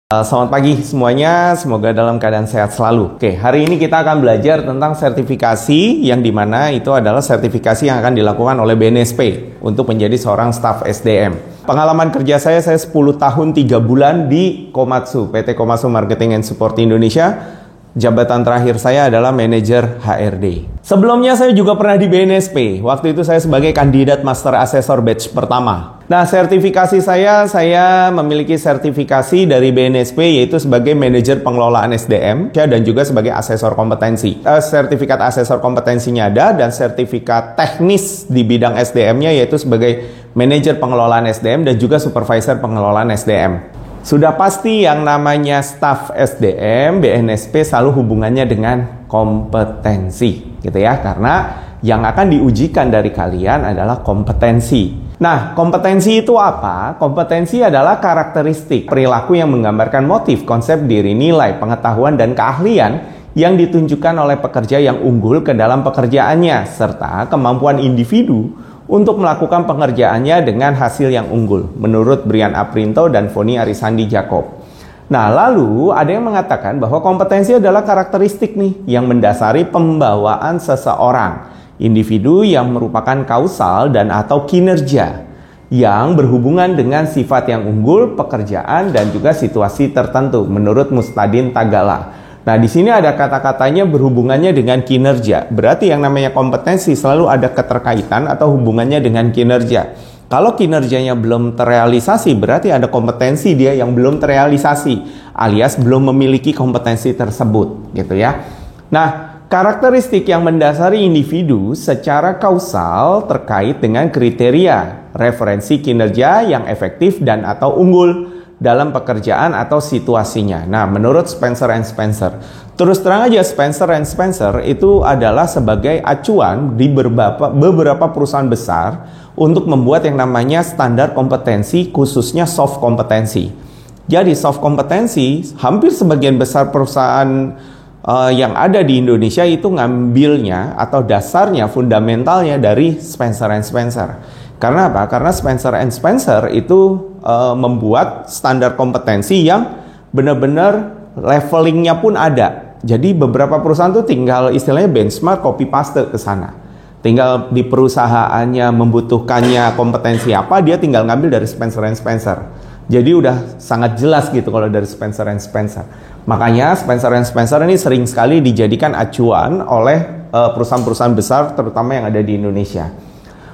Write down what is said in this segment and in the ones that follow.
Selamat pagi semuanya, semoga dalam keadaan sehat selalu. Oke, hari ini kita akan belajar tentang sertifikasi yang dimana itu adalah sertifikasi yang akan dilakukan oleh BNSP untuk menjadi seorang staf SDM. Pengalaman kerja saya 10 tahun 3 bulan di Komatsu, PT Komatsu Marketing and Support Indonesia. Jabatan terakhir saya adalah manajer HRD. Sebelumnya saya juga pernah di BNSP. Waktu itu saya sebagai kandidat Master Assessor batch pertama. Nah, sertifikasi saya memiliki sertifikasi dari BNSP yaitu sebagai manajer pengelolaan SDM dan juga sebagai asesor kompetensi. Sertifikat asesor kompetensinya ada dan sertifikat teknis di bidang SDM-nya yaitu sebagai manajer pengelolaan SDM dan juga supervisor pengelolaan SDM. Sudah pasti yang namanya staf SDM, BNSP selalu hubungannya dengan kompetensi, gitu ya. Karena yang akan diujikan dari kalian adalah kompetensi. Nah, kompetensi itu apa? Kompetensi adalah karakteristik, perilaku yang menggambarkan motif, konsep diri, nilai, pengetahuan, dan keahlian yang ditunjukkan oleh pekerja yang unggul ke dalam pekerjaannya, serta kemampuan individu untuk melakukan pengerjaannya dengan hasil yang unggul, menurut Brian Aprinto dan Foni Arisandi Jacob. Nah, lalu ada yang mengatakan bahwa kompetensi adalah karakteristik nih yang mendasari pembawaan seseorang, individu yang merupakan kausal dan atau kinerja yang berhubungan dengan sifat yang unggul, pekerjaan, dan juga situasi tertentu, menurut Mustadin Tagala. Nah, di sini ada kata-katanya berhubungannya dengan kinerja. Berarti yang namanya kompetensi selalu ada keterkaitan atau hubungannya dengan kinerja. Kalau kinerjanya belum terrealisasi, berarti ada kompetensi dia yang belum terrealisasi, alias belum memiliki kompetensi tersebut, gitu ya. Nah, karakteristik yang mendasari individu secara kausal terkait dengan kriteria referensi kinerja yang efektif dan atau unggul dalam pekerjaan atau situasinya. Nah, menurut Spencer and Spencer. Terus terang aja, Spencer and Spencer itu adalah sebagai acuan di beberapa perusahaan besar untuk membuat yang namanya standar kompetensi, khususnya soft kompetensi. Jadi soft kompetensi, hampir sebagian besar perusahaan yang ada di Indonesia itu ngambilnya atau dasarnya, fundamentalnya dari Spencer and Spencer. Karena apa? Karena Spencer and Spencer itu membuat standar kompetensi yang benar-benar levelingnya pun ada. Jadi beberapa perusahaan tuh tinggal istilahnya benchmark, copy paste ke sana. Tinggal di perusahaannya membutuhkannya kompetensi apa, dia tinggal ngambil dari Spencer and Spencer. Jadi udah sangat jelas gitu kalau dari Spencer and Spencer. Makanya Spencer and Spencer ini sering sekali dijadikan acuan oleh perusahaan-perusahaan besar terutama yang ada di Indonesia.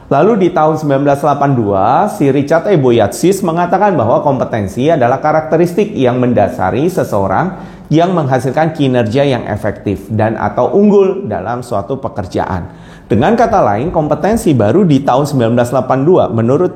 Lalu di tahun 1982, si Richard E. Boyatzis mengatakan bahwa kompetensi adalah karakteristik yang mendasari seseorang yang menghasilkan kinerja yang efektif dan atau unggul dalam suatu pekerjaan. Dengan kata lain, kompetensi baru di tahun 1982 menurut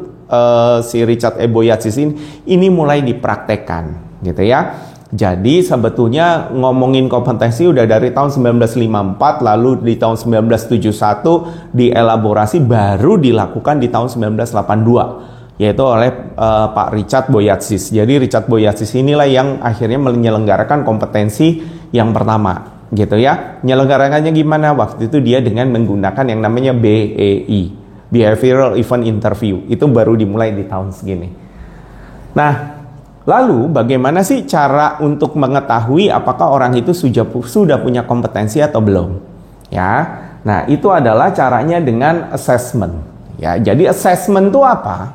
si Richard E. Boyatzis ini mulai dipraktekkan, gitu ya. Jadi sebetulnya ngomongin kompetensi udah dari tahun 1954, lalu di tahun 1971 dielaborasi, baru dilakukan di tahun 1982, yaitu oleh Pak Richard Boyatzis. Jadi Richard Boyatzis inilah yang akhirnya menyelenggarakan kompetensi yang pertama, gitu ya. Menyelenggarakannya gimana? Waktu itu dia dengan menggunakan yang namanya BEI, Behavioral Event Interview. Itu baru dimulai di tahun segini. Nah, lalu bagaimana sih cara untuk mengetahui apakah orang itu sudah punya kompetensi atau belum? Ya, nah itu adalah caranya dengan assessment. Ya, jadi assessment itu apa?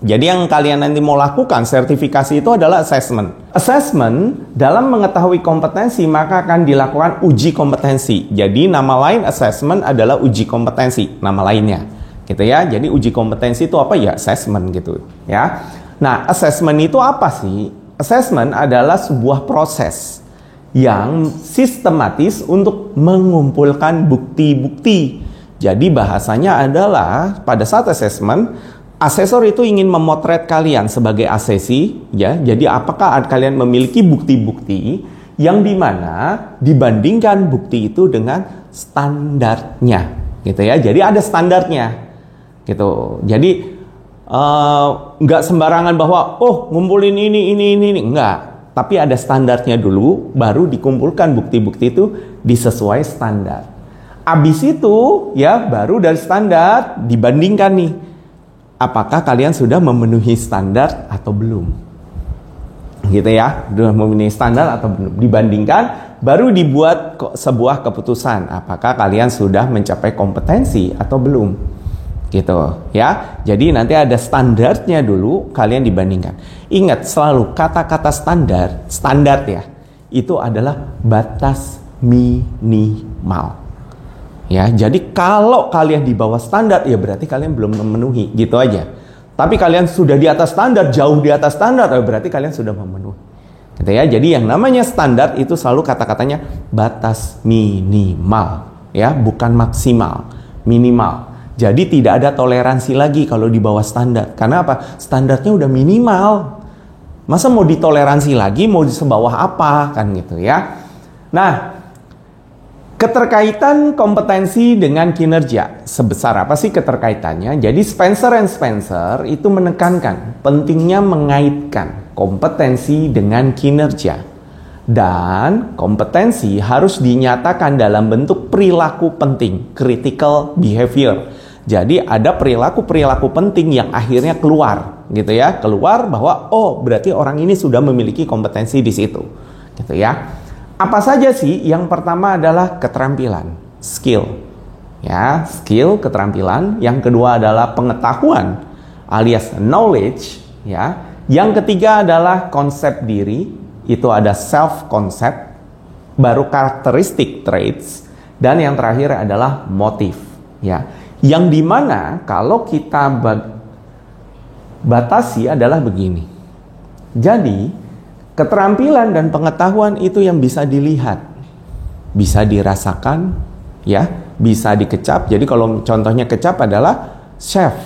Jadi yang kalian nanti mau lakukan sertifikasi itu adalah assessment. Assessment dalam mengetahui kompetensi maka akan dilakukan uji kompetensi. Jadi nama lain assessment adalah uji kompetensi, nama lainnya, gitu ya. Jadi uji kompetensi itu apa ya? Assessment gitu, ya. Nah, assessment itu apa sih? Assessment adalah sebuah proses yang sistematis untuk mengumpulkan bukti-bukti. Jadi bahasanya adalah pada saat assessment, asesor itu ingin memotret kalian sebagai asesi, ya. Jadi apakah kalian memiliki bukti-bukti yang dimana dibandingkan bukti itu dengan standarnya, gitu ya. Jadi ada standarnya, gitu. Jadi nggak sembarangan bahwa ngumpulin ini, enggak. Tapi ada standarnya dulu, baru dikumpulkan bukti-bukti itu disesuai standar. Abis itu ya baru dari standar dibandingkan nih, apakah kalian sudah memenuhi standar atau belum. gitu ya, sudah memenuhi standar atau belum, dibandingkan baru dibuat sebuah keputusan apakah kalian sudah mencapai kompetensi atau belum, gitu ya. Jadi nanti ada standarnya dulu, kalian dibandingkan. Ingat selalu kata-kata standar ya, itu adalah batas minimal ya. Jadi kalau kalian di bawah standar ya berarti kalian belum memenuhi, gitu aja. Tapi kalian sudah di atas standar, jauh di atas standar, berarti kalian sudah memenuhi. Gitu ya. Jadi yang namanya standar itu selalu kata-katanya batas minimal, ya, bukan maksimal, minimal. Jadi tidak ada toleransi lagi kalau di bawah standar. Karena apa? Standarnya udah minimal. Masa mau ditoleransi lagi, mau di sebawah apa, kan gitu ya. Nah, keterkaitan kompetensi dengan kinerja. Sebesar apa sih keterkaitannya? Jadi Spencer & Spencer itu menekankan pentingnya mengaitkan kompetensi dengan kinerja. Dan kompetensi harus dinyatakan dalam bentuk perilaku penting, critical behavior. Jadi ada perilaku-perilaku penting yang akhirnya keluar, gitu ya. Keluar bahwa oh, berarti orang ini sudah memiliki kompetensi di situ. Gitu ya. Apa saja sih? Yang pertama adalah keterampilan, skill. Ya, skill, keterampilan. Yang kedua adalah pengetahuan alias knowledge, ya. Yang ketiga adalah konsep diri, itu ada self concept, baru karakteristik traits, dan yang terakhir adalah motif, ya. Yang dimana kalau kita batasi adalah begini. Jadi keterampilan dan pengetahuan itu yang bisa dilihat, bisa dirasakan, ya, bisa dikecap. Jadi kalau contohnya kecap adalah chef,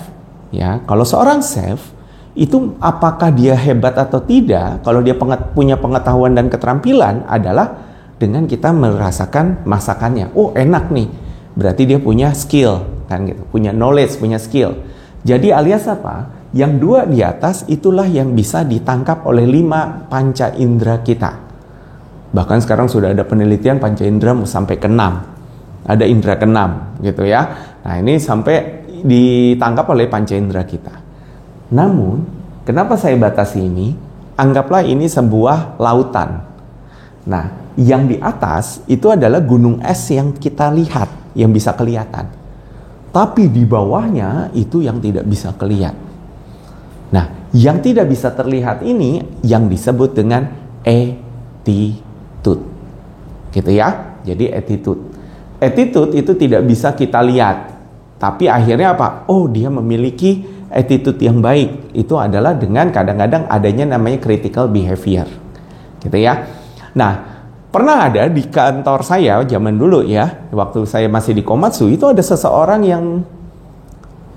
ya. Kalau seorang chef itu apakah dia hebat atau tidak? Kalau dia punya pengetahuan dan keterampilan adalah dengan kita merasakan masakannya. Oh, enak nih. Berarti dia punya skill, kan gitu. Punya knowledge, punya skill. Jadi alias apa? Yang dua di atas itulah yang bisa ditangkap oleh 5 panca indera kita. Bahkan sekarang sudah ada penelitian panca indera sampai ke 6. Ada indera ke-6 gitu ya. Nah, ini sampai ditangkap oleh panca indera kita. Namun, kenapa saya batasi ini? Anggaplah ini sebuah lautan. Nah, yang di atas itu adalah gunung es yang kita lihat, yang bisa kelihatan. Tapi di bawahnya itu yang tidak bisa kelihatan. Nah, yang tidak bisa terlihat ini yang disebut dengan attitude. Gitu ya. Jadi attitude. Attitude itu tidak bisa kita lihat. Tapi akhirnya apa? Oh, dia memiliki attitude yang baik. Itu adalah dengan kadang-kadang adanya namanya critical behavior. Gitu ya. Nah, pernah ada di kantor saya zaman dulu ya, waktu saya masih di Komatsu, itu ada seseorang yang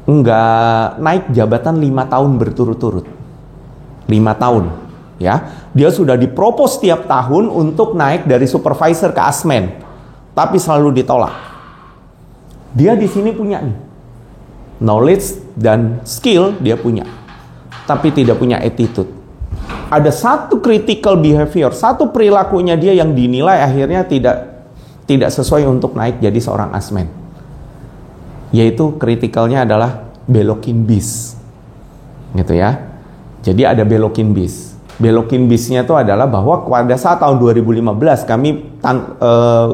nggak naik jabatan 5 tahun berturut-turut. 5 tahun, ya. Dia sudah dipropos tiap tahun untuk naik dari supervisor ke asmen, tapi selalu ditolak. Dia di sini punya nih, knowledge dan skill dia punya, tapi tidak punya attitude. Ada satu critical behavior, satu perilakunya dia yang dinilai akhirnya tidak sesuai untuk naik jadi seorang asmen. Yaitu kritikalnya adalah belokin bis, gitu ya. Jadi ada belokin bis. Belokin bisnya itu adalah bahwa pada saat tahun 2015 kami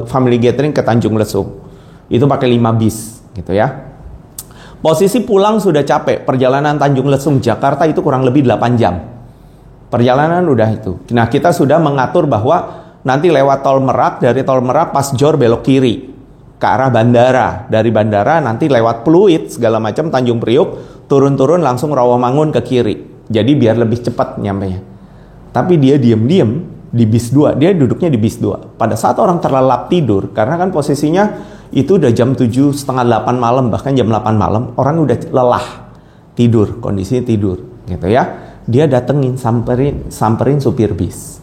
family gathering ke Tanjung Lesung. Itu pakai 5 bis, gitu ya. Posisi pulang sudah capek. Perjalanan Tanjung Lesung Jakarta itu kurang lebih 8 jam. Perjalanan udah itu. Nah, kita sudah mengatur bahwa nanti lewat tol Merak, dari tol Merak pas Jor belok kiri ke arah bandara. Dari bandara nanti lewat Pluit segala macam Tanjung Priuk, turun-turun langsung Rawamangun ke kiri. Jadi biar lebih cepat nyampenya. Tapi dia diam-diam di bis 2, dia duduknya di bis 2. Pada saat orang terlelap tidur, karena kan posisinya itu udah jam 7:30-8 malam, bahkan jam 8 malam, orang udah lelah tidur, kondisinya tidur, gitu ya. Dia datengin, samperin supir bis,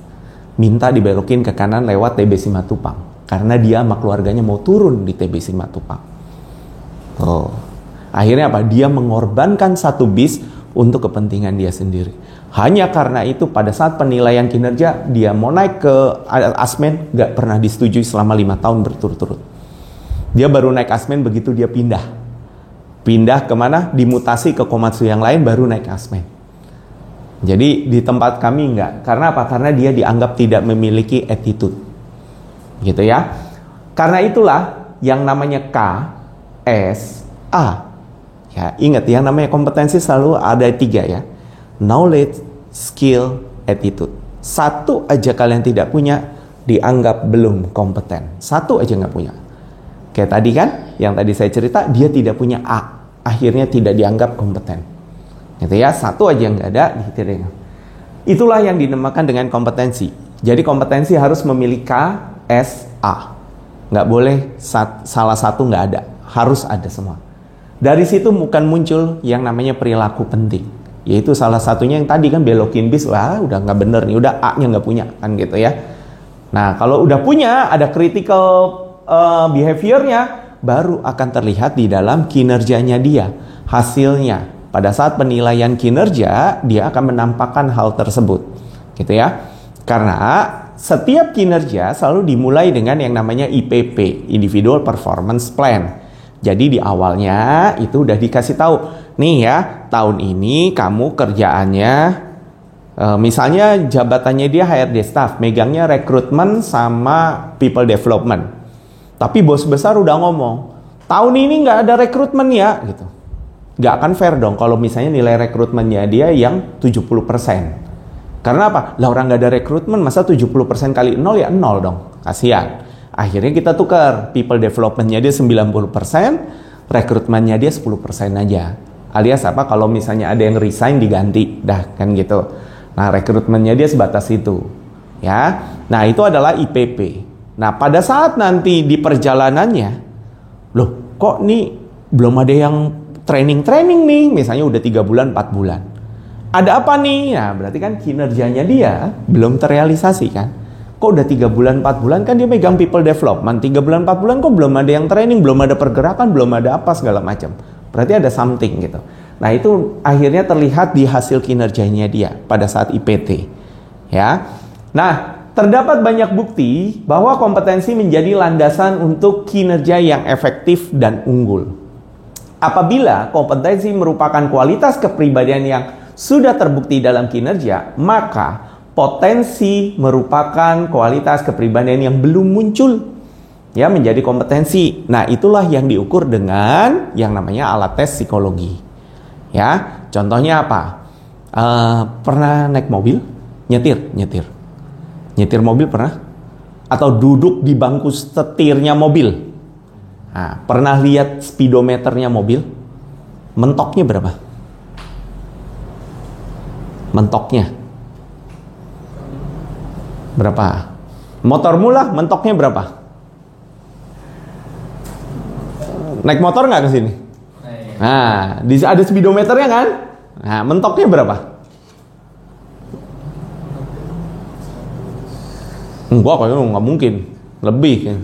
minta dibelokin ke kanan lewat TB Simatupang, karena dia sama keluarganya mau turun di TB Simatupang. Oh, akhirnya apa? Dia mengorbankan satu bis untuk kepentingan dia sendiri. Hanya karena itu pada saat penilaian kinerja dia mau naik ke asmen gak pernah disetujui selama 5 tahun berturut-turut. Dia baru naik asmen begitu dia pindah kemana? Dimutasi ke Komatsu yang lain baru naik asmen. Jadi di tempat kami enggak. Karena apa? Karena dia dianggap tidak memiliki attitude. Gitu ya. Karena itulah yang namanya KSA. Ya, ingat yang namanya kompetensi selalu ada 3 ya. Knowledge, skill, attitude. Satu aja kalian tidak punya, dianggap belum kompeten. Satu aja nggak punya. Kayak tadi kan, yang tadi saya cerita, dia tidak punya A. Akhirnya tidak dianggap kompeten. Gitu ya, satu aja yang nggak ada, itulah yang dinamakan dengan kompetensi. Jadi kompetensi harus memiliki KSA. Nggak boleh salah satu nggak ada. Harus ada semua. Dari situ bukan muncul yang namanya perilaku penting. Yaitu salah satunya yang tadi kan belokin bis, wah udah nggak bener nih, udah A-nya nggak punya, kan gitu ya. Nah kalau udah punya, ada critical behavior-nya, baru akan terlihat di dalam kinerjanya dia. Hasilnya, pada saat penilaian kinerja, dia akan menampakkan hal tersebut. Gitu ya. Karena setiap kinerja selalu dimulai dengan yang namanya IPP, Individual Performance Plan. Jadi di awalnya itu udah dikasih tahu, nih ya, tahun ini kamu kerjaannya, misalnya jabatannya dia HRD staff, megangnya rekrutmen sama people development. Tapi bos besar udah ngomong, tahun ini nggak ada rekrutmen ya, gitu. Nggak akan fair dong kalau misalnya nilai rekrutmennya dia yang 70%. Karena apa? Lah orang nggak ada rekrutmen, masa 70% kali 0 ya 0 dong. Kasihan. Akhirnya kita tukar, people development-nya dia 90%, rekrutmennya dia 10% aja. Alias apa? Kalau misalnya ada yang resign diganti, dah kan gitu. Nah rekrutmennya dia sebatas itu. Ya, nah itu adalah IPP. Nah pada saat nanti di perjalanannya, loh kok nih belum ada yang training nih, misalnya udah 3 bulan, 4 bulan. Ada apa nih? Nah berarti kan kinerjanya dia belum terrealisasi kan. Kok udah 3 bulan, 4 bulan kan dia megang people development. 3 bulan, 4 bulan kok belum ada yang training, belum ada pergerakan, belum ada apa segala macam. Berarti ada something gitu. Nah itu akhirnya terlihat di hasil kinerjanya dia pada saat IPT. Ya. Nah terdapat banyak bukti bahwa kompetensi menjadi landasan untuk kinerja yang efektif dan unggul. Apabila kompetensi merupakan kualitas kepribadian yang sudah terbukti dalam kinerja, maka potensi merupakan kualitas kepribadian yang belum muncul, ya, menjadi kompetensi. Nah, itulah yang diukur dengan yang namanya alat tes psikologi. Ya, contohnya apa? Pernah naik mobil? Nyetir mobil pernah? Atau duduk di bangku setirnya mobil? Nah, pernah lihat speedometernya mobil? Mentoknya berapa? Mentoknya berapa? Motormu lah, mentoknya berapa? Naik motor nggak ke sini? Nah, ada speedometernya kan? Nah, mentoknya berapa? Enggak, kayaknya nggak mungkin. Lebih kan?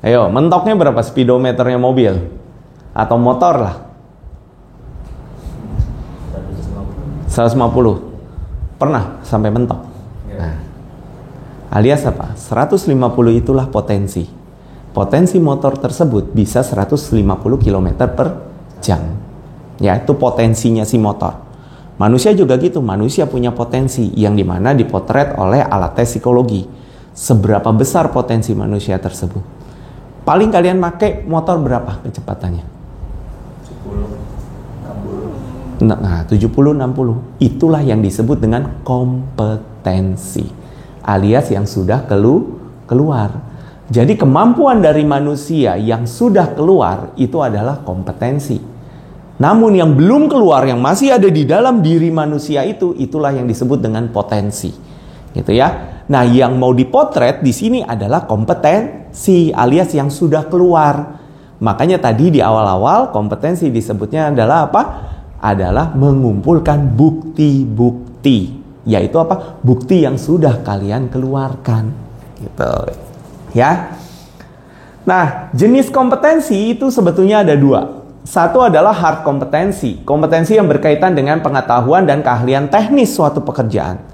Ayo, mentoknya berapa speedometernya mobil? Atau motor lah? 150. Pernah sampai mentok? Nah, alias apa? 150 itulah potensi. Potensi motor tersebut bisa 150 km per jam. Ya, itu potensinya si motor. Manusia juga gitu. Manusia punya potensi yang dimana dipotret oleh alat tes psikologi. Seberapa besar potensi manusia tersebut? Paling kalian pakai motor berapa kecepatannya? 70, 60. Nah, 70, 60. Itulah yang disebut dengan kompetensi. Alias yang sudah keluar. Jadi kemampuan dari manusia yang sudah keluar itu adalah kompetensi. Namun yang belum keluar, yang masih ada di dalam diri manusia itu, itulah yang disebut dengan potensi. Gitu ya. Nah, yang mau dipotret di sini adalah kompetensi alias yang sudah keluar. Makanya tadi di awal-awal kompetensi disebutnya adalah apa? Adalah mengumpulkan bukti-bukti. Yaitu apa? Bukti yang sudah kalian keluarkan. Gitu. Ya. Nah, jenis kompetensi itu sebetulnya ada 2. Satu adalah hard kompetensi. Kompetensi yang berkaitan dengan pengetahuan dan keahlian teknis suatu pekerjaan.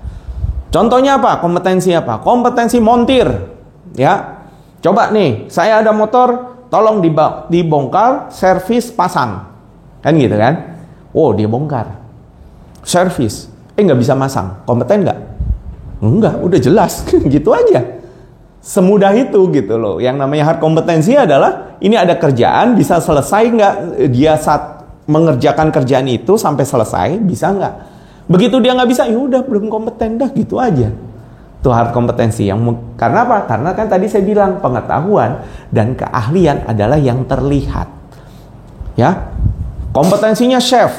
Contohnya apa? Kompetensi apa? Kompetensi montir. Ya. Coba nih, saya ada motor, tolong dibongkar, servis, pasang. Kan gitu kan? Oh, dia bongkar. Servis. nggak bisa masang, kompeten nggak? Enggak, udah jelas. Gitu aja. Semudah itu gitu loh. Yang namanya hard kompetensi adalah ini ada kerjaan, bisa selesai nggak dia saat mengerjakan kerjaan itu sampai selesai, bisa nggak? Begitu dia nggak bisa, ya udah belum kompeten dah, gitu aja. Itu hard kompetensi. Karena apa? Karena kan tadi saya bilang pengetahuan dan keahlian adalah yang terlihat. Ya, kompetensinya chef,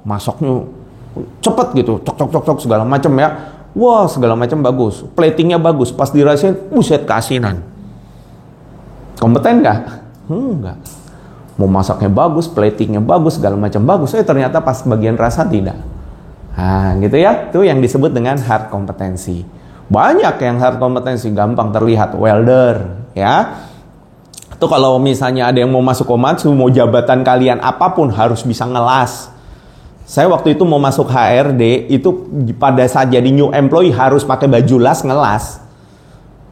masaknya cepet gitu, cok segala macam ya. Wah, segala macam bagus, platingnya bagus, pas dirasain, buset keasinan. Kompeten nggak? Enggak. Mau masaknya bagus, platingnya bagus, segala macam bagus, ternyata pas bagian rasa tidak. Nah, gitu ya. Itu yang disebut dengan hard kompetensi. Banyak yang hard kompetensi gampang terlihat, welder, ya. Itu kalau misalnya ada yang mau masuk Komatsu, mau jabatan kalian apapun harus bisa ngelas. Saya waktu itu mau masuk HRD, itu pada saat jadi new employee harus pakai baju las ngelas.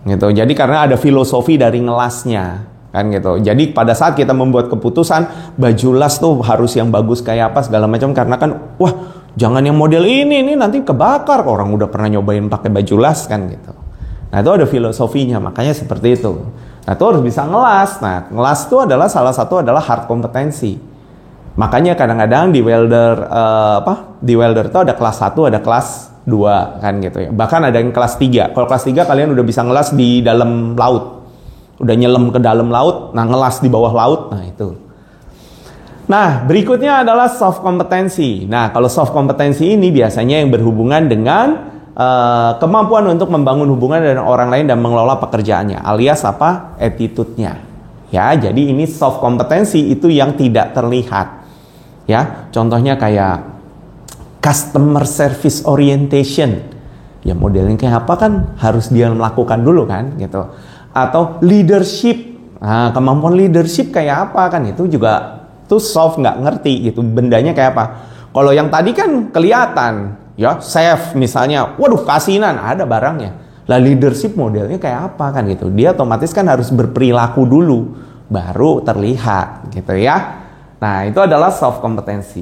Gitu. Jadi karena ada filosofi dari ngelasnya, kan gitu. Jadi pada saat kita membuat keputusan, baju las tuh harus yang bagus kayak apa segala macam, karena kan jangan yang model ini nanti kebakar, orang udah pernah nyobain pakai baju las kan gitu. Nah, itu ada filosofinya, makanya seperti itu. Nah, itu harus bisa ngelas. Nah, ngelas itu adalah salah satu adalah hard kompetensi. Makanya kadang-kadang di welder di welder itu ada kelas 1, ada kelas 2 kan gitu ya. Bahkan ada yang kelas 3. Kalau kelas 3 kalian udah bisa ngelas di dalam laut. Udah nyelam ke dalam laut, nah ngelas di bawah laut, nah itu. Nah, berikutnya adalah soft kompetensi. Nah, kalau soft kompetensi ini biasanya yang berhubungan dengan kemampuan untuk membangun hubungan dengan orang lain dan mengelola pekerjaannya, alias apa? Attitude-nya. Ya, jadi ini soft kompetensi itu yang tidak terlihat. Ya, contohnya kayak customer service orientation. Ya, modelnya kayak apa kan harus dia melakukan dulu kan gitu. Atau leadership. Nah, kemampuan leadership kayak apa kan itu juga tuh soft, nggak ngerti gitu. Bendanya kayak apa? Kalau yang tadi kan kelihatan, ya, chef misalnya, waduh kasinan ada barangnya. Lah leadership modelnya kayak apa kan gitu. Dia otomatis kan harus berperilaku dulu baru terlihat gitu ya. Nah, itu adalah soft kompetensi.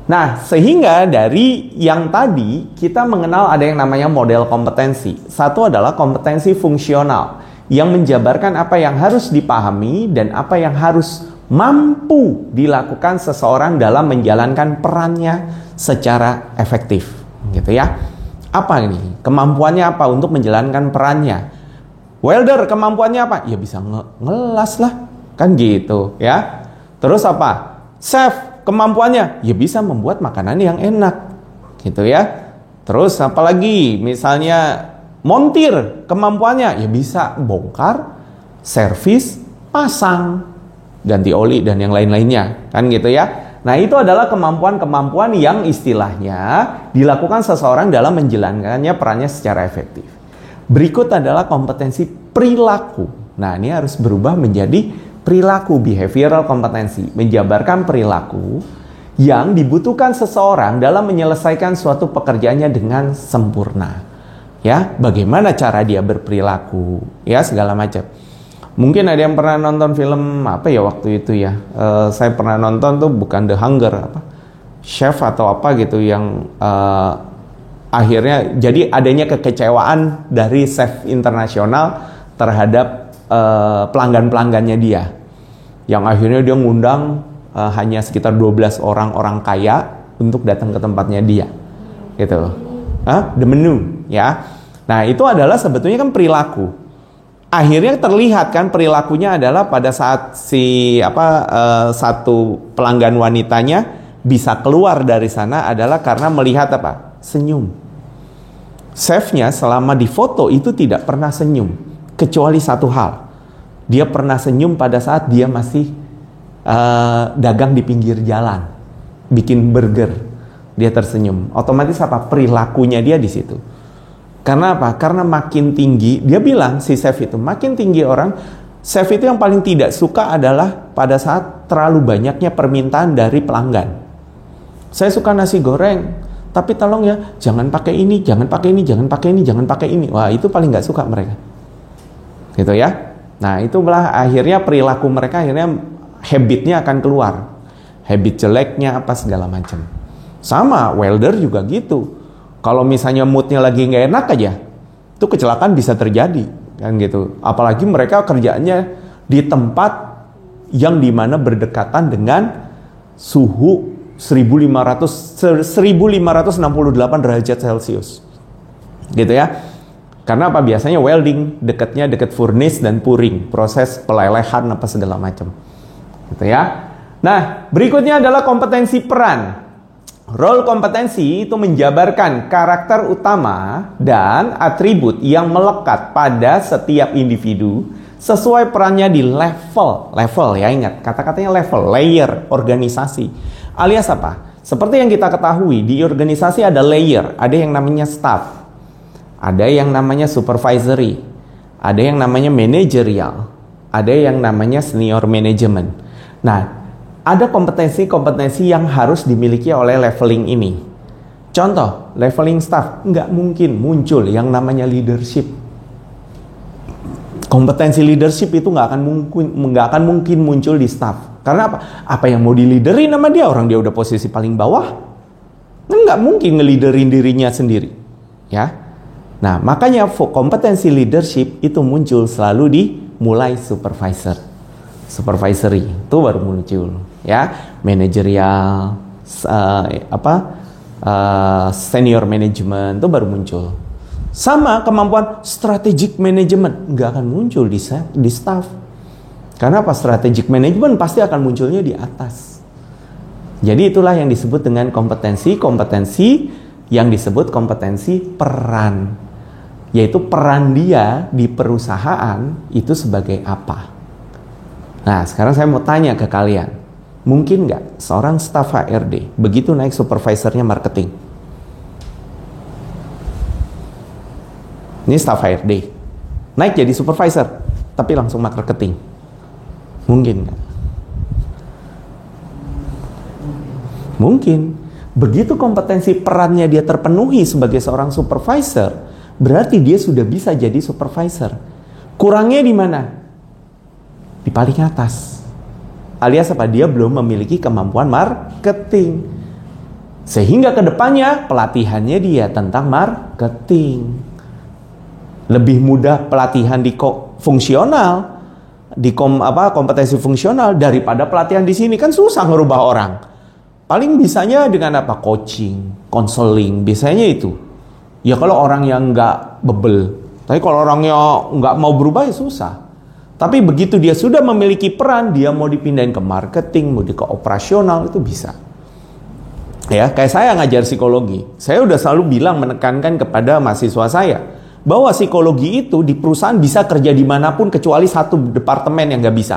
Nah, sehingga dari yang tadi kita mengenal ada yang namanya model kompetensi. Satu adalah kompetensi fungsional yang menjabarkan apa yang harus dipahami dan apa yang harus mampu dilakukan seseorang dalam menjalankan perannya secara efektif, gitu ya. Apa ini? Kemampuannya apa untuk menjalankan perannya? Welder kemampuannya apa? Ya bisa ngelas lah, kan gitu ya. Terus apa? Chef kemampuannya ya bisa membuat makanan yang enak, gitu ya. Terus apalagi misalnya montir kemampuannya ya bisa bongkar, servis, pasang, ganti oli dan yang lain-lainnya, kan gitu ya. Nah, itu adalah kemampuan-kemampuan yang istilahnya dilakukan seseorang dalam menjalankannya perannya secara efektif. Berikut adalah kompetensi perilaku. Nah, ini harus berubah menjadi perilaku, behavioral kompetensi, menjabarkan perilaku yang dibutuhkan seseorang dalam menyelesaikan suatu pekerjaannya dengan sempurna. Ya, bagaimana cara dia berperilaku, ya segala macam. Mungkin ada yang pernah nonton film apa ya waktu itu ya. Saya pernah nonton tuh bukan The Hunger, Chef atau apa gitu yang akhirnya jadi adanya kekecewaan dari chef internasional terhadap pelanggan-pelanggannya dia. Yang akhirnya dia ngundang hanya sekitar 12 orang kaya untuk datang ke tempatnya dia. Gitu. The menu, ya. Nah, itu adalah sebetulnya kan perilaku. Akhirnya terlihat kan perilakunya adalah pada saat satu pelanggan wanitanya bisa keluar dari sana adalah karena melihat apa? Senyum. Chefnya selama di foto itu tidak pernah senyum, kecuali satu hal. Dia pernah senyum pada saat dia masih dagang di pinggir jalan, bikin burger. Dia tersenyum. Otomatis apa? Perilakunya dia di situ. Karena apa? Karena makin tinggi, dia bilang si chef itu, makin tinggi orang, chef itu yang paling tidak suka adalah pada saat terlalu banyaknya permintaan dari pelanggan. Saya suka nasi goreng, tapi tolong ya, jangan pakai ini, jangan pakai ini, jangan pakai ini, jangan pakai ini. Wah, itu paling nggak suka mereka. Gitu ya. Nah, itulah akhirnya perilaku mereka, akhirnya habitnya akan keluar. Habit jeleknya apa segala macam. Sama, welder juga gitu. Kalau misalnya moodnya lagi nggak enak aja, itu kecelakaan bisa terjadi, kan gitu. Apalagi mereka kerjaannya di tempat yang dimana berdekatan dengan suhu 1568 derajat Celcius. Gitu ya. Karena apa? Biasanya welding dekatnya dekat furnace dan puring, proses pelelehan apa segala macam. Gitu ya. Nah, berikutnya adalah kompetensi peran. Role kompetensi itu menjabarkan karakter utama dan atribut yang melekat pada setiap individu sesuai perannya di level ya, ingat kata-katanya level, layer organisasi. Alias apa? Seperti yang kita ketahui, di organisasi ada layer, ada yang namanya staff, ada yang namanya supervisory, ada yang namanya managerial, ada yang namanya senior management. Nah, ada kompetensi-kompetensi yang harus dimiliki oleh leveling ini. Contoh, leveling staff, nggak mungkin muncul yang namanya leadership. Kompetensi leadership itu nggak akan mungkin muncul di staff. Karena apa? Apa yang mau di-leaderin sama dia? Orang dia udah posisi paling bawah. Nggak mungkin nge-leaderin dirinya sendiri. Ya. Nah, makanya kompetensi leadership itu muncul selalu di mulai supervisory itu baru muncul. Ya, manajerial, senior management itu baru muncul. Sama kemampuan strategic management nggak akan muncul di staff. Karena apa? Strategic management pasti akan munculnya di atas. Jadi itulah yang disebut dengan kompetensi yang disebut kompetensi peran, yaitu peran dia di perusahaan itu sebagai apa. Nah, sekarang saya mau tanya ke kalian, mungkin nggak seorang staf HRD begitu naik supervisornya marketing? Ini staf HRD, naik jadi supervisor, tapi langsung marketing. Mungkin nggak? Mungkin. Begitu kompetensi perannya dia terpenuhi sebagai seorang supervisor, berarti dia sudah bisa jadi supervisor. Kurangnya di mana? Di paling atas. Alias apa? Dia belum memiliki kemampuan marketing. Sehingga kedepannya pelatihannya dia tentang marketing. Lebih mudah pelatihan di fungsional, di kompetensi fungsional daripada pelatihan di sini. Kan susah ngerubah orang. Paling bisanya dengan apa? Coaching, konseling, biasanya itu. Ya kalau orang yang nggak bebel. Tapi kalau orangnya nggak mau berubah ya susah. Tapi begitu dia sudah memiliki peran, dia mau dipindahin ke marketing, mau ke operasional, itu bisa. Ya, kayak saya ngajar psikologi. Saya udah selalu bilang, menekankan kepada mahasiswa saya, bahwa psikologi itu di perusahaan bisa kerja dimanapun kecuali satu departemen yang nggak bisa.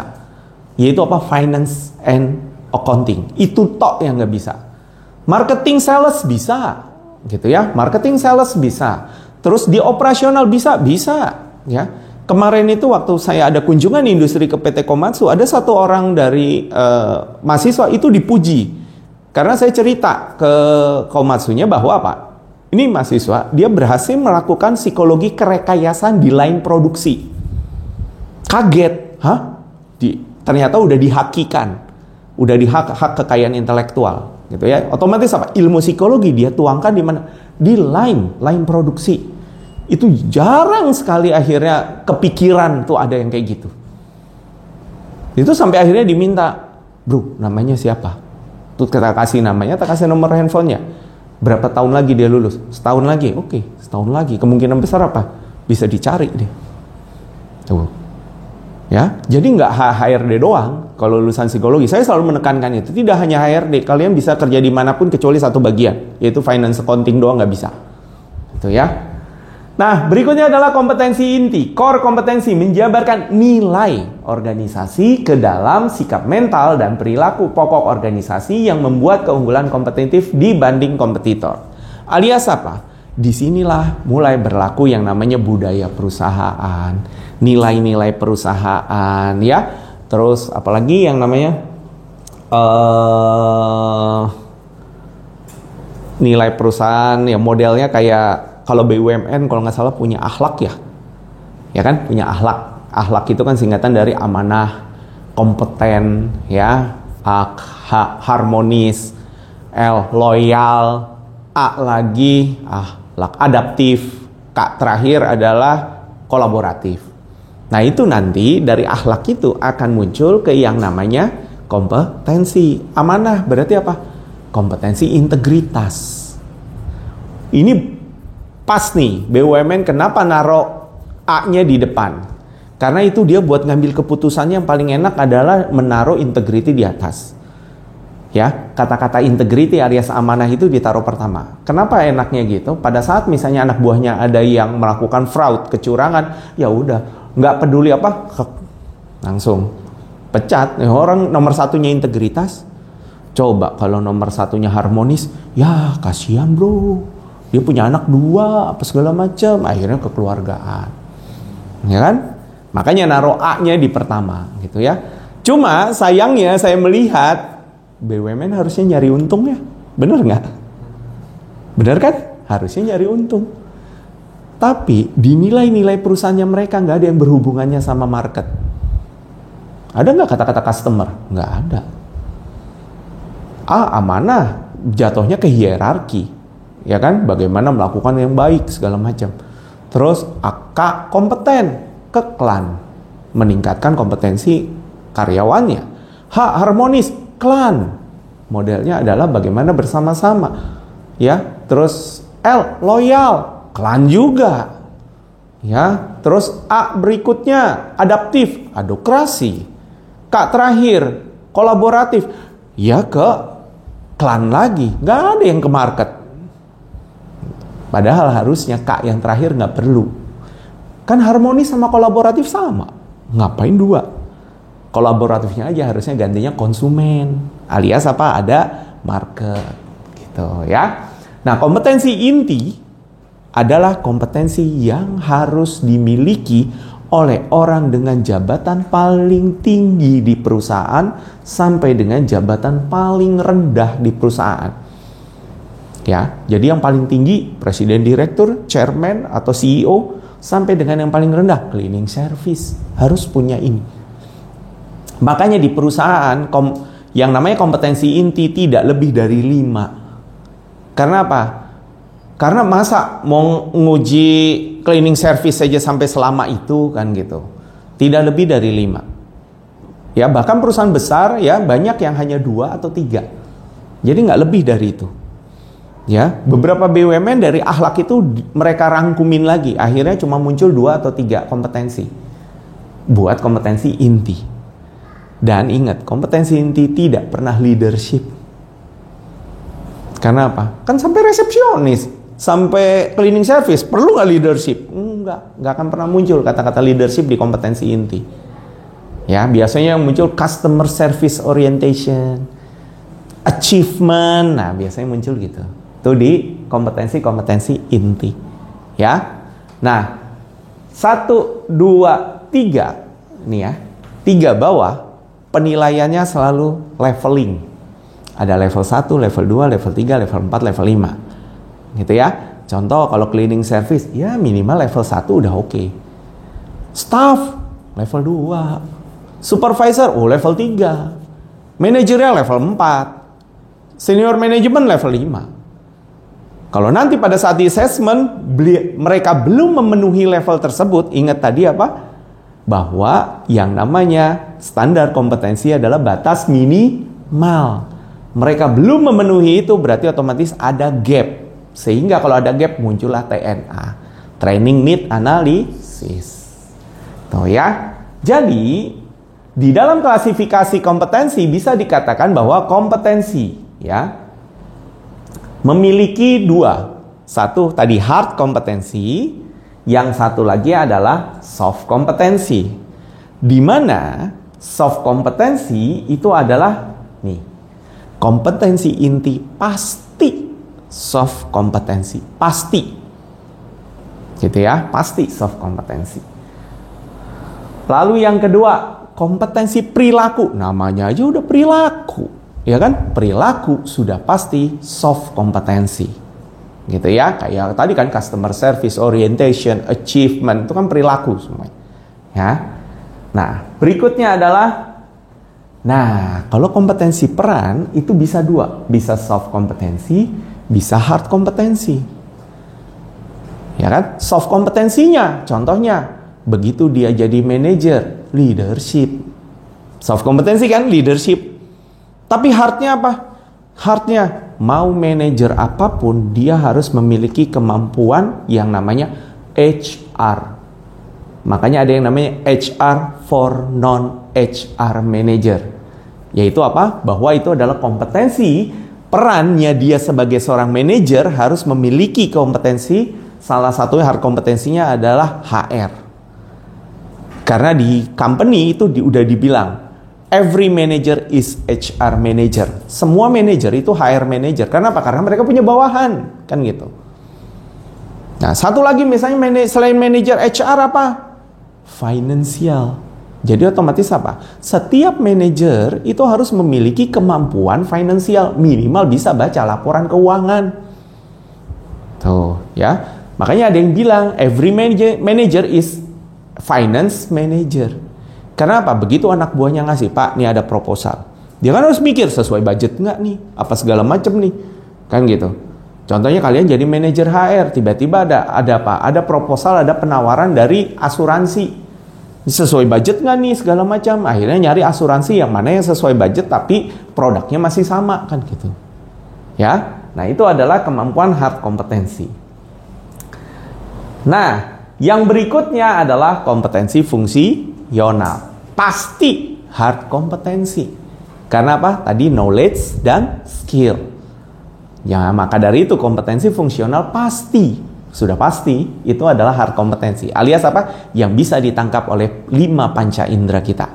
Yaitu apa? Finance and accounting. Itu tok yang nggak bisa. Marketing sales bisa. Gitu ya. Marketing sales bisa. Terus di operasional bisa. Ya. Kemarin itu waktu saya ada kunjungan industri ke PT Komatsu, ada satu orang dari mahasiswa itu dipuji. Karena saya cerita ke Komatsunya bahwa apa? Ini mahasiswa, dia berhasil melakukan psikologi kerekayasaan di line produksi. Kaget, ternyata udah dihakikan. Udah dihak kekayaan intelektual, gitu ya. Otomatis apa? Ilmu psikologi dia tuangkan di mana? Di line produksi. Itu jarang sekali akhirnya kepikiran tuh ada yang kayak gitu. Itu sampai akhirnya diminta, bro, namanya siapa? Tuh kita kasih namanya, kita kasih nomor handphonenya. Berapa tahun lagi dia lulus? Setahun lagi, oke, setahun lagi. Kemungkinan besar apa? Bisa dicari deh. Tuh, ya. Jadi nggak HRD doang kalau lulusan psikologi. Saya selalu menekankan itu. Tidak hanya HRD, kalian bisa kerja dimanapun kecuali satu bagian, yaitu finance accounting doang nggak bisa. Itu ya. Nah, berikutnya adalah kompetensi inti. Core kompetensi menjabarkan nilai organisasi ke dalam sikap mental dan perilaku pokok organisasi yang membuat keunggulan kompetitif dibanding kompetitor. Alias apa? Disinilah mulai berlaku yang namanya budaya perusahaan, nilai-nilai perusahaan, ya. Terus apalagi yang namanya nilai perusahaan, ya modelnya kayak kalau BUMN kalau nggak salah punya akhlak ya kan, punya akhlak. Akhlak itu kan singkatan dari amanah, kompeten, ya, harmonis, L loyal, A lagi adaptif, K terakhir adalah kolaboratif. Nah itu nanti dari akhlak itu akan muncul ke yang namanya kompetensi. Amanah berarti apa? Kompetensi integritas. Ini pas nih, BUMN kenapa naruh A-nya di depan? Karena itu dia buat ngambil keputusannya yang paling enak adalah menaruh integriti di atas. Ya, kata-kata integriti alias amanah itu ditaruh pertama. Kenapa enaknya gitu? Pada saat misalnya anak buahnya ada yang melakukan fraud, kecurangan, ya udah, nggak peduli langsung pecat. Orang nomor satunya integritas. Coba kalau nomor satunya harmonis, ya kasihan bro. Dia punya anak 2, apa segala macam, akhirnya kekeluargaan. Ya kan? Makanya naruh A-nya di pertama gitu ya. Cuma sayangnya saya melihat BUMN harusnya nyari untung ya. Bener nggak? Bener kan? Harusnya nyari untung. Tapi di nilai-nilai perusahaannya mereka nggak ada yang berhubungannya sama market. Ada nggak kata-kata customer? Nggak ada. Amanah jatuhnya ke hierarki. Ya kan? Bagaimana melakukan yang baik segala macam. Terus AK kompeten ke klan. Meningkatkan kompetensi karyawannya. H harmonis klan. Modelnya adalah bagaimana bersama-sama. Ya, terus L loyal, klan juga. Ya, terus A berikutnya adaptif, adokrasi. K terakhir kolaboratif. Ya ke klan lagi, nggak ada yang ke market. Padahal harusnya K yang terakhir nggak perlu. Kan harmonis sama kolaboratif sama. Ngapain 2? Kolaboratifnya aja harusnya gantinya konsumen. Alias apa? Ada market. Gitu ya. Nah, kompetensi inti adalah kompetensi yang harus dimiliki oleh orang dengan jabatan paling tinggi di perusahaan sampai dengan jabatan paling rendah di perusahaan. Ya, jadi yang paling tinggi presiden direktur, chairman atau CEO sampai dengan yang paling rendah cleaning service harus punya ini. Makanya di perusahaan yang namanya kompetensi inti tidak lebih dari 5. Karena apa? Karena masa mau nguji cleaning service saja sampai selama itu kan gitu. Tidak lebih dari 5. Ya, bahkan perusahaan besar ya banyak yang hanya 2 atau 3. Jadi nggak lebih dari itu. Ya, beberapa BUMN dari akhlak itu mereka rangkumin lagi. Akhirnya cuma muncul 2 atau 3 kompetensi. Buat kompetensi inti. Dan ingat, kompetensi inti tidak pernah leadership. Karena apa? Kan sampai resepsionis, sampai cleaning service, perlu nggak leadership? Nggak akan pernah muncul kata-kata leadership di kompetensi inti. Ya, biasanya yang muncul customer service orientation, achievement, nah biasanya muncul gitu. Itu di kompetensi inti. Ya, nah 1, 2, 3, nih ya, 3 bawah. Penilaiannya selalu leveling. Ada level 1, level 2, level 3, level 4, level 5. Gitu ya. Contoh kalau cleaning service, ya minimal level 1 udah oke. Staff, level 2. Supervisor, level 3. Manajerial level 4. Senior management level 5. Kalau nanti pada saat di assessment, mereka belum memenuhi level tersebut, ingat tadi apa? Bahwa yang namanya standar kompetensi adalah batas minimal. Mereka belum memenuhi itu berarti otomatis ada gap. Sehingga kalau ada gap muncullah TNA. Training Need Analysis. Tuh ya. Jadi di dalam klasifikasi kompetensi bisa dikatakan bahwa kompetensi ya memiliki 2. Satu tadi hard kompetensi. Yang satu lagi adalah soft kompetensi. Di mana soft kompetensi itu adalah nih, kompetensi inti pasti soft kompetensi. Pasti. Gitu ya, pasti soft kompetensi. Lalu yang kedua, kompetensi perilaku. Namanya aja udah perilaku. Ya kan? Perilaku sudah pasti soft kompetensi. Gitu ya, kayak tadi kan customer service orientation, achievement itu kan perilaku semua. Ya. Nah, berikutnya adalah Nah, kalau kompetensi peran itu bisa dua, bisa soft kompetensi, bisa hard kompetensi. Ya kan? Soft kompetensinya, contohnya, begitu dia jadi manajer, leadership. Soft kompetensi kan, leadership. Tapi hardnya apa? Hardnya, mau manajer apapun, dia harus memiliki kemampuan yang namanya HR. Makanya ada yang namanya HR for non-HR manager. Yaitu apa? Bahwa itu adalah kompetensi, perannya dia sebagai seorang manajer harus memiliki kompetensi, salah satunya hard kompetensinya adalah HR. Karena di company itu udah dibilang, every manager is HR manager. Semua manager itu HR manager. Karena apa? Karena mereka punya bawahan, kan gitu. Nah, satu lagi misalnya selain manager HR apa? Financial. Jadi otomatis apa? Setiap manajer itu harus memiliki kemampuan finansial, minimal bisa baca laporan keuangan. Tuh, ya. Makanya ada yang bilang every manager is finance manager. Karena apa? Begitu anak buahnya ngasih, Pak, nih ada proposal. Dia kan harus mikir sesuai budget nggak nih? Apa segala macam nih? Kan gitu. Contohnya kalian jadi manajer HR, tiba-tiba ada apa? Ada proposal, ada penawaran dari asuransi. Sesuai budget nggak nih segala macam? Akhirnya nyari asuransi yang mana yang sesuai budget tapi produknya masih sama, kan gitu. Ya. Nah, itu adalah kemampuan hard kompetensi. Nah, yang berikutnya adalah kompetensi fungsional. Pasti hard kompetensi. Karena apa? Tadi knowledge dan skill. Ya, maka dari itu kompetensi fungsional pasti, sudah pasti itu adalah hard kompetensi. Alias apa? Yang bisa ditangkap oleh 5 panca indera kita.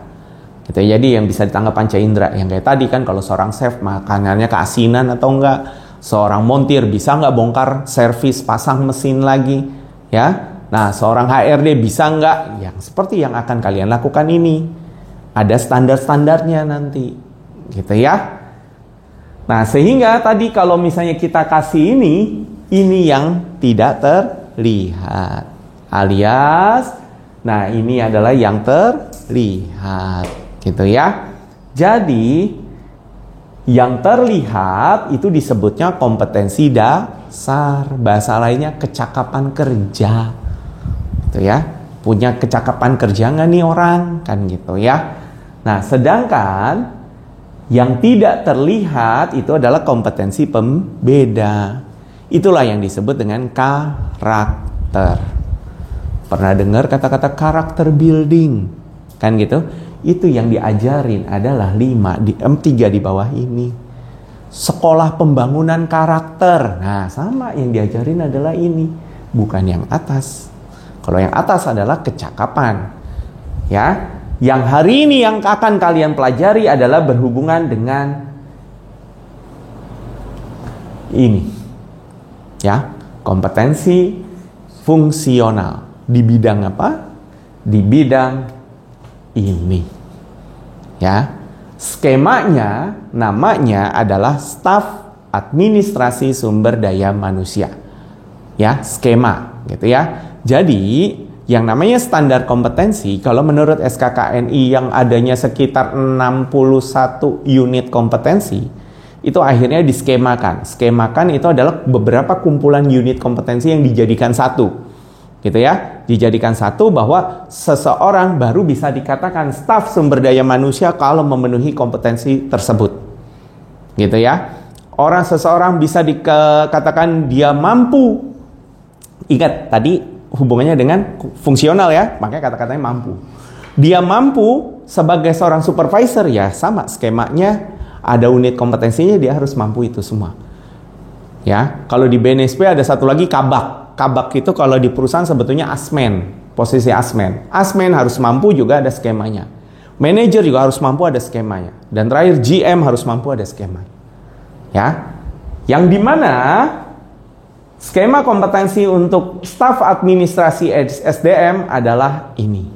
Gitu. Jadi yang bisa ditangkap panca indera, yang kayak tadi kan, kalau seorang chef makanannya keasinan atau enggak, seorang montir bisa enggak bongkar servis pasang mesin lagi, ya. Nah, seorang HRD bisa enggak? Yang seperti yang akan kalian lakukan ini. Ada standar-standarnya nanti. Gitu ya. Nah, sehingga tadi kalau misalnya kita kasih ini yang tidak terlihat. Alias, nah ini adalah yang terlihat. Gitu ya. Jadi, yang terlihat itu disebutnya kompetensi dasar. Bahasa lainnya kecakapan kerja. Gitu ya. Punya kecakapan kerja nggak nih orang? Kan gitu ya. Nah, sedangkan yang tidak terlihat itu adalah kompetensi pembeda. Itulah yang disebut dengan karakter. Pernah dengar kata-kata karakter building? Kan gitu? Itu yang diajarin adalah 3 di bawah ini. Sekolah pembangunan karakter. Nah, sama yang diajarin adalah ini. Bukan yang atas. Kalau yang atas adalah kecakapan. Ya. Yang hari ini yang akan kalian pelajari adalah berhubungan dengan ini. Ya, kompetensi fungsional. Di bidang apa? Di bidang ini. Ya. Skemanya namanya adalah staf administrasi sumber daya manusia. Ya, skema gitu ya. Jadi yang namanya standar kompetensi, kalau menurut SKKNI yang adanya sekitar 61 unit kompetensi, itu akhirnya diskemakan. Skemakan itu adalah beberapa kumpulan unit kompetensi yang dijadikan satu. Gitu ya, dijadikan satu bahwa seseorang baru bisa dikatakan staf sumber daya manusia kalau memenuhi kompetensi tersebut. Gitu ya. Seseorang bisa dikatakan dia mampu. Ingat tadi hubungannya dengan fungsional ya, makanya kata-katanya mampu. Dia mampu sebagai seorang supervisor ya, sama skemanya, ada unit kompetensinya, dia harus mampu itu semua. Ya, kalau di BNSP ada satu lagi kabak. Kabak itu kalau di perusahaan sebetulnya asmen, posisi asmen. Asmen harus mampu juga ada skemanya. Manajer juga harus mampu ada skemanya. Dan terakhir GM harus mampu ada skemanya. Ya, yang dimana skema kompetensi untuk staf administrasi SDM adalah ini.